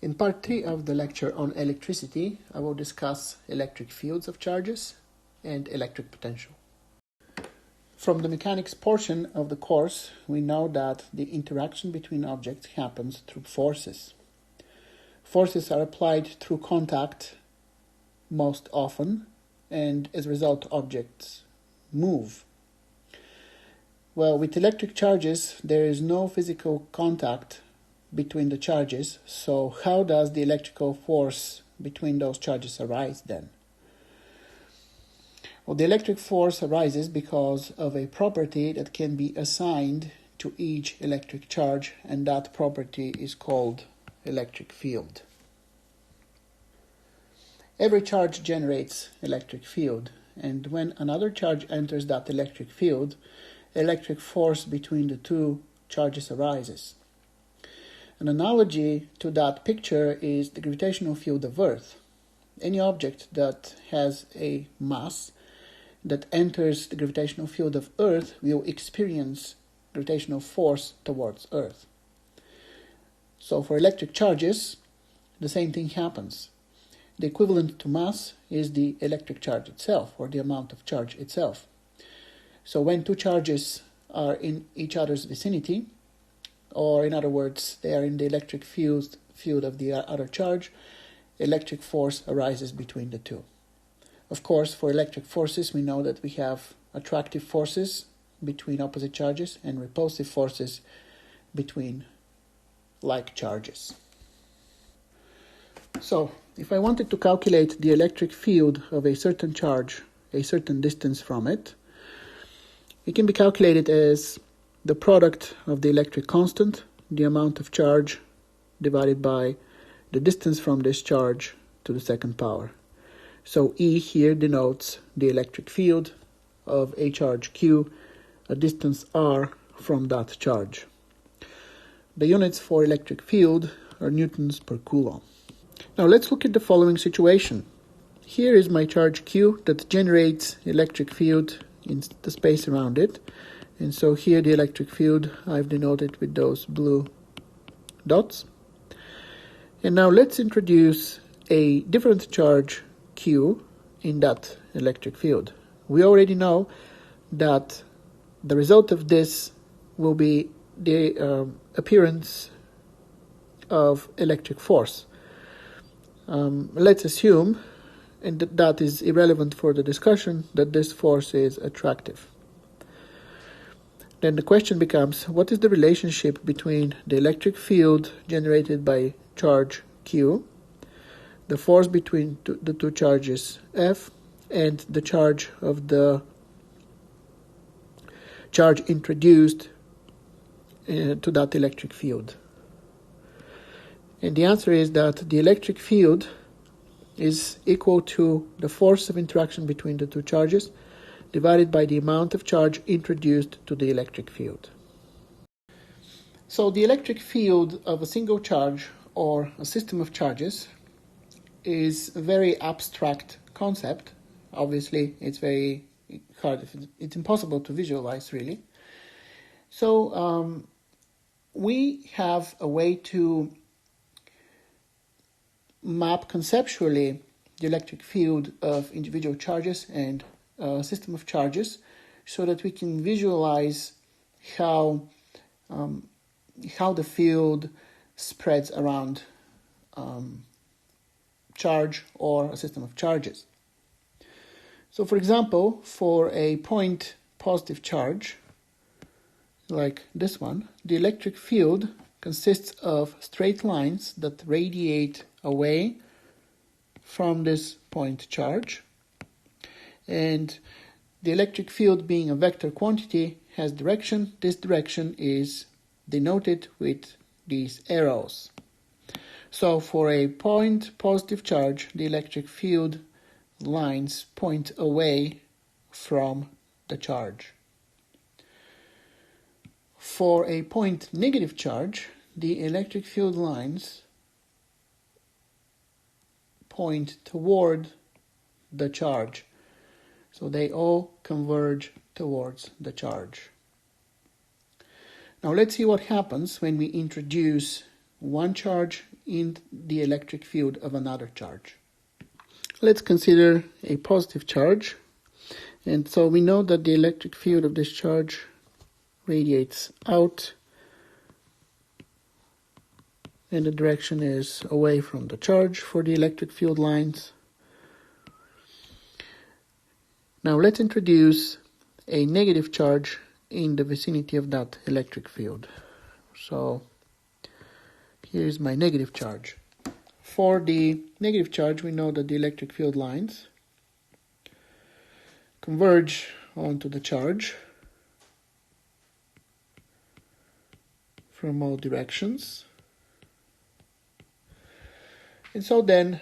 In part 3 of the lecture on electricity, I will discuss electric fields of charges and electric potential. From the mechanics portion of the course, we know that the interaction between objects happens through forces. Forces are applied through contact most often, and as a result, objects move. Well, with electric charges, there is no physical contact between the charges, so how does the electrical force between those charges arise then? Well, the electric force arises because of a property that can be assigned to each electric charge, and that property is called electric field. Every charge generates electric field, and when another charge enters that electric field, electric force between the two charges arises. An analogy to that picture is the gravitational field of Earth. Any object that has a mass that enters the gravitational field of Earth will experience gravitational force towards Earth. So for electric charges, the same thing happens. The equivalent to mass is the electric charge itself, or the amount of charge itself. So when two charges are in each other's vicinity, or in other words, they are in the electric field of the other charge, electric force arises between the two. Of course, for electric forces, we know that we have attractive forces between opposite charges and repulsive forces between like charges. So, if I wanted to calculate the electric field of a certain charge, a certain distance from it, it can be calculated as the product of the electric constant, the amount of charge, divided by the distance from this charge to the second power. So E here denotes the electric field of a charge Q, a distance r from that charge. The units for electric field are newtons per coulomb. Now let's look at the following situation. Here is my charge Q that generates electric field in the space around it. And so here the electric field I've denoted with those blue dots. And now let's introduce a different charge Q in that electric field. We already know that the result of this will be the appearance of electric force. Let's assume, and that is irrelevant for the discussion, that this force is attractive. Then the question becomes, what is the relationship between the electric field generated by charge Q, the force between the two charges F, and the charge of the charge introduced to that electric field? And the answer is that the electric field is equal to the force of interaction between the two charges divided by the amount of charge introduced to the electric field. So the electric field of a single charge or a system of charges is a very abstract concept. Obviously, it's very hard, it's impossible to visualize really. So we have a way to map conceptually the electric field of individual charges and a system of charges so that we can visualize how the field spreads around charge or a system of charges. So for example, for a point positive charge like this one, the electric field consists of straight lines that radiate away from this point charge, and the electric field being a vector quantity has direction. This direction is denoted with these arrows. So for a point positive charge, the electric field lines point away from the charge. For a point negative charge, the electric field lines point toward the charge. So they all converge towards the charge. Now let's see what happens when we introduce one charge in the electric field of another charge. Let's consider a positive charge. And so we know that the electric field of this charge radiates out, and the direction is away from the charge for the electric field lines. Now let's introduce a negative charge in the vicinity of that electric field. So here's my negative charge. For the negative charge, we know that the electric field lines converge onto the charge from all directions. And so then,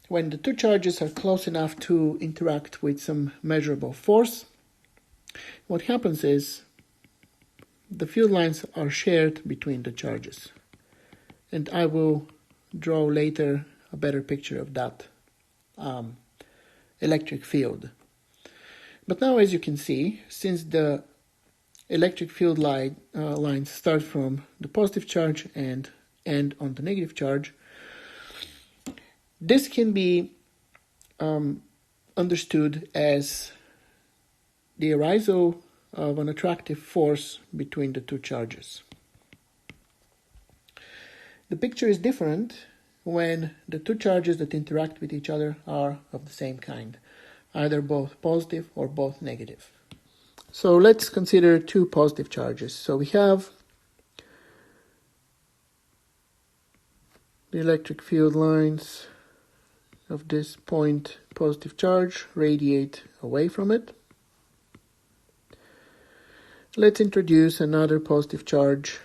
when the two charges are close enough to interact with some measurable force, what happens is the field lines are shared between the charges. And I will draw later a better picture of that electric field. But now, as you can see, since the electric field lines start from the positive charge and end on the negative charge, this can be understood as the arisal of an attractive force between the two charges. The picture is different when the two charges that interact with each other are of the same kind, either both positive or both negative. So let's consider two positive charges. So we have the electric field lines of this point, positive charge, radiate away from it. Let's introduce another positive charge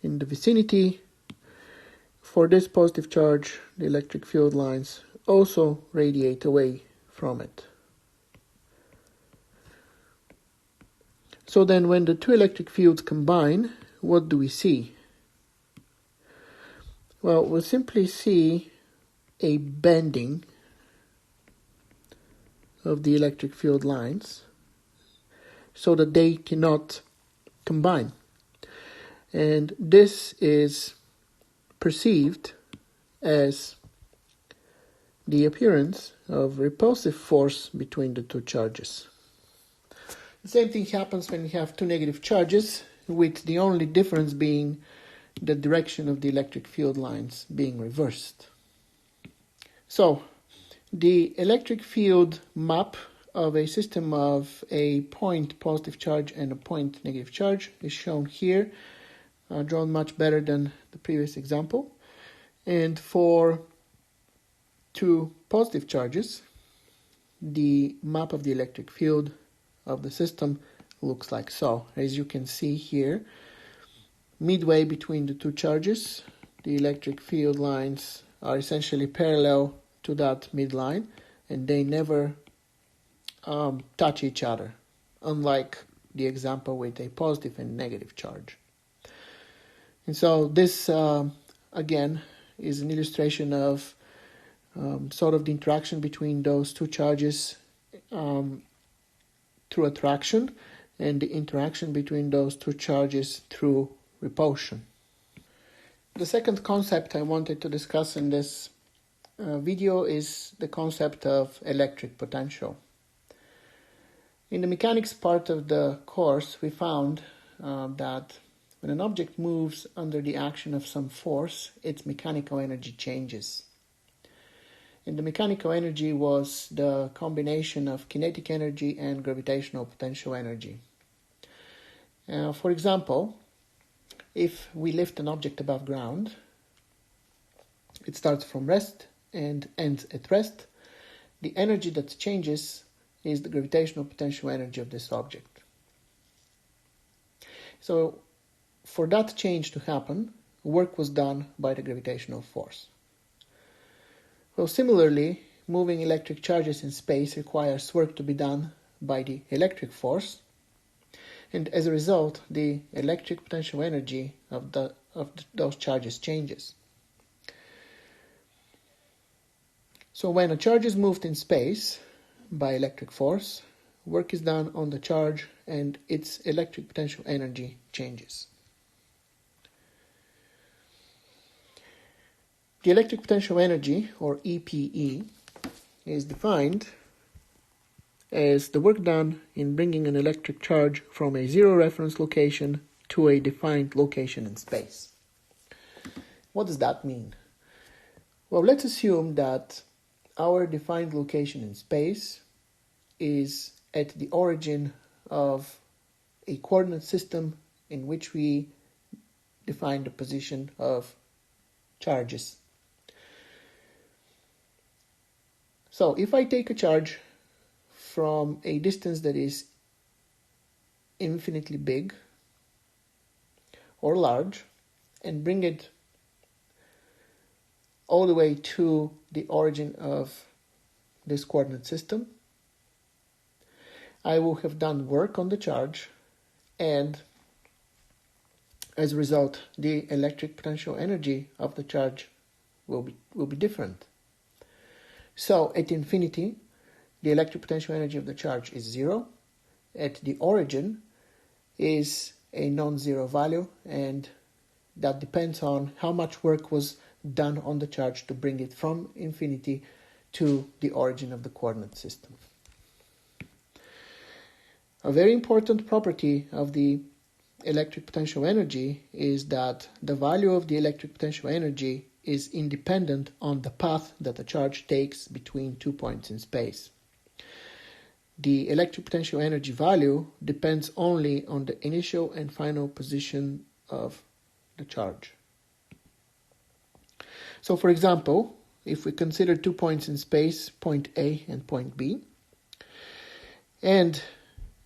in the vicinity. For this positive charge, the electric field lines also radiate away from it. So then when the two electric fields combine, what do we see? Well, we'll simply see a bending of the electric field lines so that they cannot combine. And this is perceived as the appearance of repulsive force between the two charges. The same thing happens when you have two negative charges, with the only difference being the direction of the electric field lines being reversed. So, the electric field map of a system of a point positive charge and a point negative charge is shown here, drawn much better than the previous example. And for two positive charges, the map of the electric field of the system looks like so. As you can see here, midway between the two charges, the electric field lines are essentially parallel to that midline, and they never touch each other, unlike the example with a positive and negative charge. And so this, again, is an illustration of sort of the interaction between those two charges through attraction, and the interaction between those two charges through repulsion. The second concept I wanted to discuss in this video is the concept of electric potential. In the mechanics part of the course, we found that when an object moves under the action of some force, its mechanical energy changes. And the mechanical energy was the combination of kinetic energy and gravitational potential energy. For example, if we lift an object above ground, it starts from rest and ends at rest. The energy that changes is the gravitational potential energy of this object. So, for that change to happen, work was done by the gravitational force. So similarly, moving electric charges in space requires work to be done by the electric force, and as a result, the electric potential energy of those charges changes. So when a charge is moved in space by electric force, work is done on the charge and its electric potential energy changes. The electric potential energy, or EPE, is defined as the work done in bringing an electric charge from a zero reference location to a defined location in space. What does that mean? Well, let's assume that our defined location in space is at the origin of a coordinate system in which we define the position of charges. So if I take a charge from a distance that is infinitely big or large and bring it all the way to the origin of this coordinate system, I will have done work on the charge, and as a result, the electric potential energy of the charge will be different. So at infinity, the electric potential energy of the charge is zero. At the origin is a non-zero value, and that depends on how much work was done on the charge to bring it from infinity to the origin of the coordinate system. A very important property of the electric potential energy is that the value of the electric potential energy is independent on the path that the charge takes between 2 points in space. The electric potential energy value depends only on the initial and final position of the charge. So, for example, if we consider 2 points in space, point A and point B, and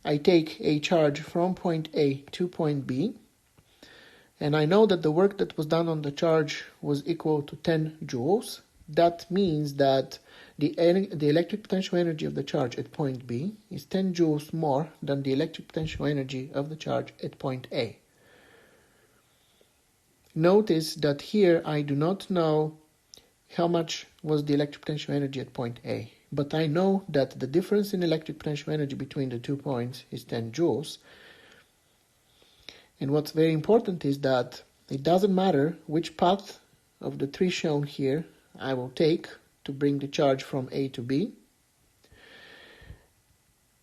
I take a charge from point A to point B, and I know that the work that was done on the charge was equal to 10 joules, that means that the electric potential energy of the charge at point B is 10 joules more than the electric potential energy of the charge at point A. Notice that here I do not know how much was the electric potential energy at point A, but I know that the difference in electric potential energy between the 2 points is 10 joules. And what's very important is that it doesn't matter which path of the three shown here I will take to bring the charge from A to B.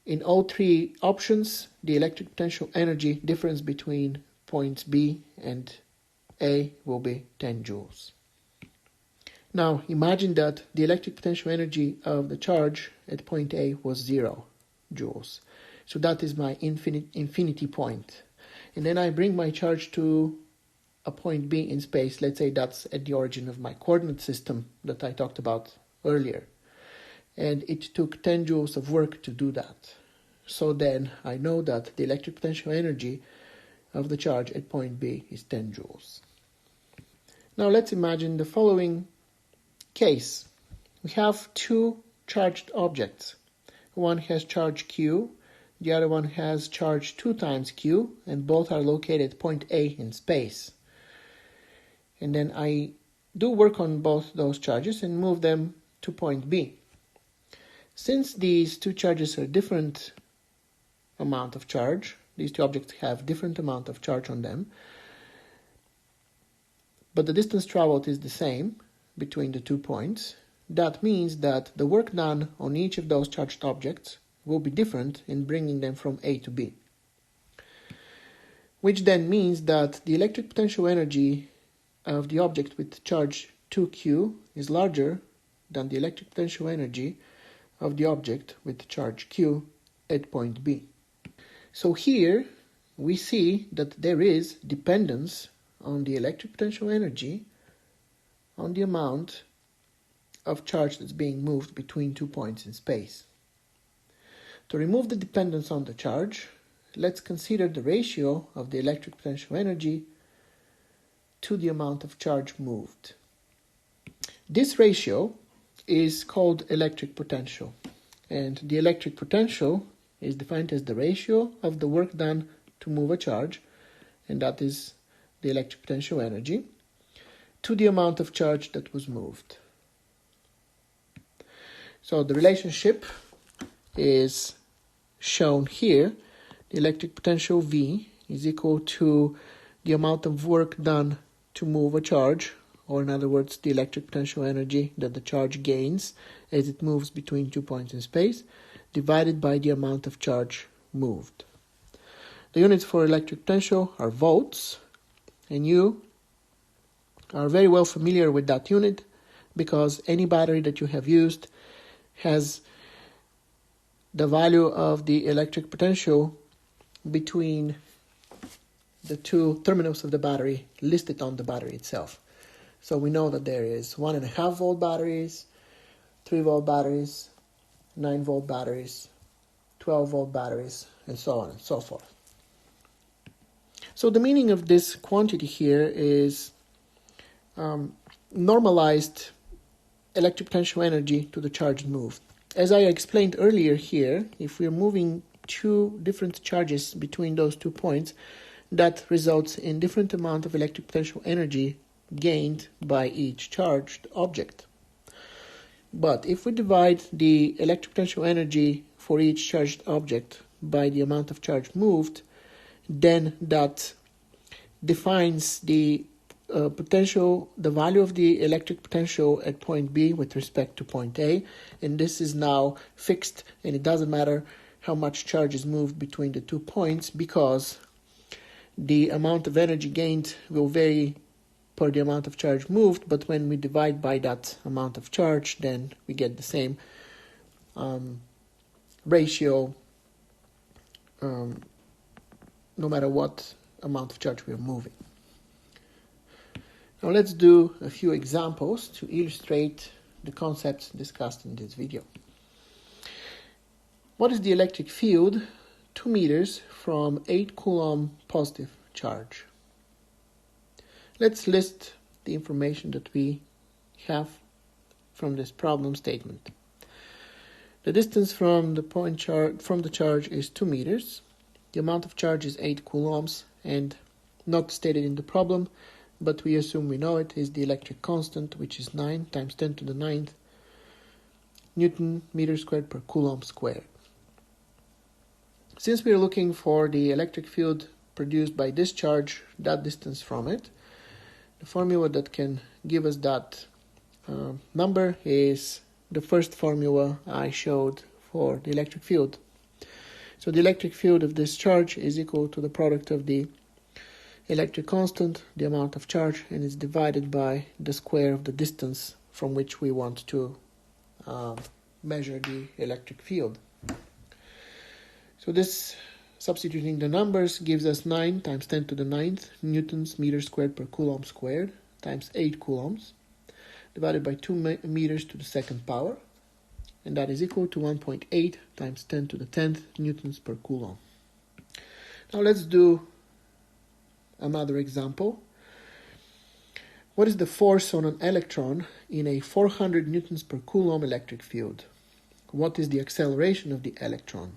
In all three options, the electric potential energy difference between points B and A will be 10 joules. Now imagine that the electric potential energy of the charge at point A was 0 joules. So that is my infinity point. And then I bring my charge to a point B in space. Let's say that's at the origin of my coordinate system that I talked about earlier. And it took 10 joules of work to do that. So then I know that the electric potential energy of the charge at point B is 10 joules. Now let's imagine the following case. We have two charged objects. One has charge Q, the other one has charge 2 times Q, and both are located at point A in space. And then I do work on both those charges and move them to point B. Since these two charges are different amount of charge, these two objects have different amount of charge on them, but the distance traveled is the same between the 2 points, that means that the work done on each of those charged objects will be different in bringing them from A to B. Which then means that the electric potential energy of the object with charge 2Q is larger than the electric potential energy of the object with charge Q at point B. So here we see that there is dependence on the electric potential energy on the amount of charge that's being moved between 2 points in space. To remove the dependence on the charge, let's consider the ratio of the electric potential energy to the amount of charge moved. This ratio is called electric potential, and the electric potential is defined as the ratio of the work done to move a charge, and that is the electric potential energy, to the amount of charge that was moved. So the relationship is shown here. The electric potential V is equal to the amount of work done to move a charge or in other words, the electric potential energy that the charge gains as it moves between 2 points in space, divided by the amount of charge moved. The units for electric potential are volts, and you are very well familiar with that unit because any battery that you have used has the value of the electric potential between the two terminals of the battery listed on the battery itself. So we know that there is 1.5 volt batteries, 3 volt batteries, 9 volt batteries, 12 volt batteries, and so on and so forth. So the meaning of this quantity here is normalized electric potential energy to the charge moved. As I explained earlier here, if we're moving two different charges between those 2 points, that results in different amount of electric potential energy gained by each charged object. But if we divide the electric potential energy for each charged object by the amount of charge moved, then that defines the the value of the electric potential at point B with respect to point A, and this is now fixed, and it doesn't matter how much charge is moved between the 2 points because the amount of energy gained will vary per the amount of charge moved, but when we divide by that amount of charge, then we get the same ratio no matter what amount of charge we are moving. Now let's do a few examples to illustrate the concepts discussed in this video. What is the electric field 2 meters from 8 coulomb positive charge? Let's list the information that we have from this problem statement. The distance from the charge is 2 meters. The amount of charge is 8 coulombs, and not stated in the problem, but we assume we know it, is the electric constant, which is 9 times 10 to the 9th Newton meter squared per coulomb squared. Since we are looking for the electric field produced by this charge, that distance from it, the formula that can give us that number is the first formula I showed for the electric field. So the electric field of this charge is equal to the product of the electric constant, the amount of charge, and is divided by the square of the distance from which we want to measure the electric field. So this, substituting the numbers, gives us 9 times 10 to the 9th newtons meter squared per coulomb squared times 8 coulombs divided by 2 meters to the second power, and that is equal to 1.8 times 10 to the 10th newtons per coulomb. Now let's do another example. What is the force on an electron in a 400 newtons per coulomb electric field? What is the acceleration of the electron?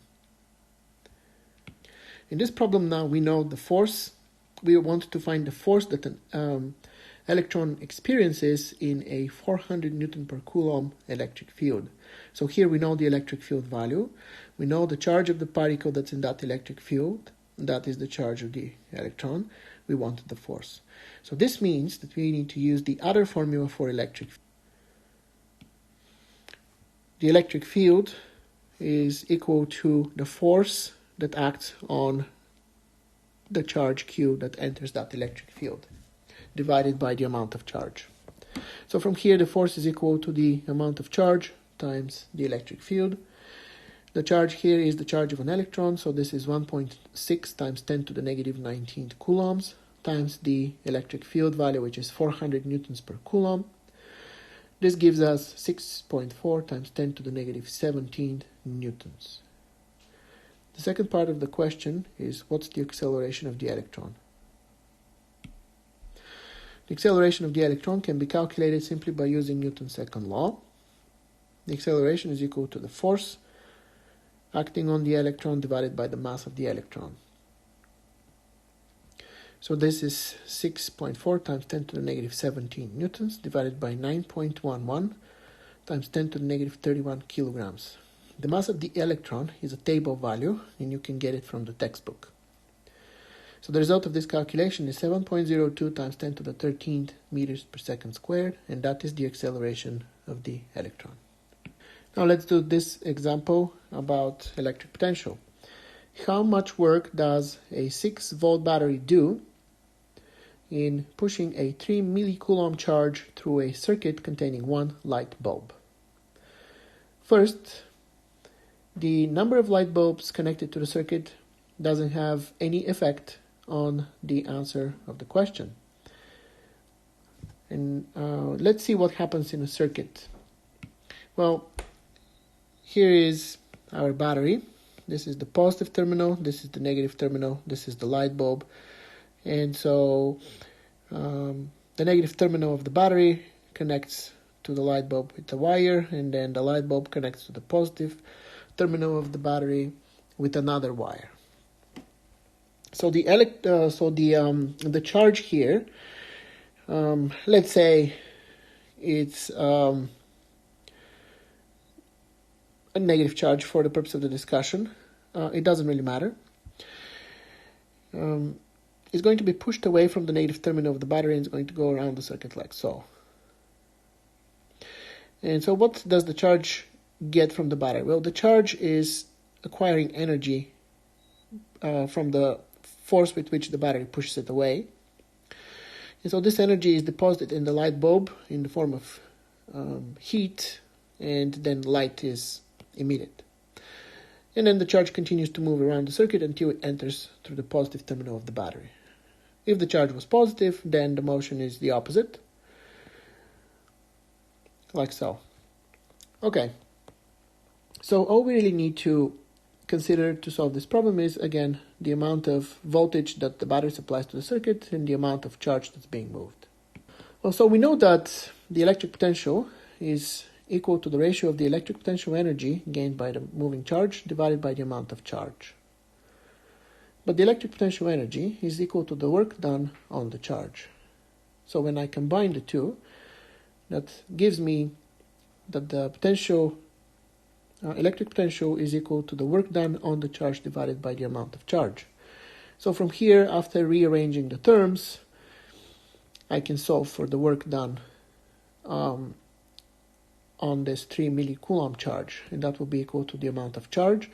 In this problem now we know the force. We want to find the force that an electron experiences in a 400 Newton per Coulomb electric field. So here we know the electric field value. We know the charge of the particle that's in that electric field. That is the charge of the electron. We want the force. So this means that we need to use the other formula for electric field. The electric field is equal to the force that acts on the charge Q that enters that electric field, divided by the amount of charge. So from here the force is equal to the amount of charge times the electric field. The charge here is the charge of an electron, so this is 1.6 times 10 to the negative 19th coulombs times the electric field value, which is 400 newtons per coulomb. This gives us 6.4 times 10 to the negative 17 newtons. The second part of the question is, what's the acceleration of the electron? The acceleration of the electron can be calculated simply by using Newton's second law. The acceleration is equal to the force acting on the electron divided by the mass of the electron. So this is 6.4 times 10 to the negative 17 newtons divided by 9.11 times 10 to the negative 31 kilograms. The mass of the electron is a table value, and you can get it from the textbook. So the result of this calculation is 7.02 times 10 to the 13th meters per second squared, and that is the acceleration of the electron. Now let's do this example about electric potential. How much work does a 6-volt battery do in pushing a 3 millicoulomb charge through a circuit containing one light bulb? First, the number of light bulbs connected to the circuit doesn't have any effect on the answer of the question. And let's see what happens in a circuit. Well, here is our battery. This is the positive terminal, this is the negative terminal, this is the light bulb. And so the negative terminal of the battery connects to the light bulb with the wire, and then the light bulb connects to the positive terminal of the battery with another wire. So the charge here, let's say it's a negative charge for the purpose of the discussion. It doesn't really matter. It's going to be pushed away from the negative terminal of the battery and it's going to go around the circuit like so. And so what does the charge get from the battery? Well, the charge is acquiring energy from the force with which the battery pushes it away. And so this energy is deposited in the light bulb in the form of heat, and then light is emitted. And then the charge continues to move around the circuit until it enters through the positive terminal of the battery. If the charge was positive, then the motion is the opposite, like so. Okay, so all we really need to consider to solve this problem is, again, the amount of voltage that the battery supplies to the circuit and the amount of charge that's being moved. Well, so we know that the electric potential is equal to the ratio of the electric potential energy gained by the moving charge divided by the amount of charge. But the electric potential energy is equal to the work done on the charge. So when I combine the two, that gives me that the electric potential is equal to the work done on the charge divided by the amount of charge. So from here, after rearranging the terms, I can solve for the work done on this 3 millicoulomb charge, and that will be equal to the amount of charge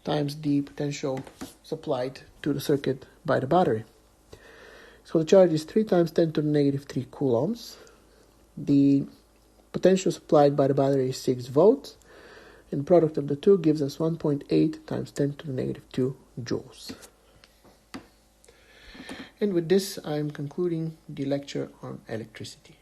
times the potential supplied to the circuit by the battery. So the charge is 3 times 10 to the negative 3 coulombs. The potential supplied by the battery is 6 volts, and the product of the two gives us 1.8 times 10 to the negative 2 joules. And with this, I am concluding the lecture on electricity.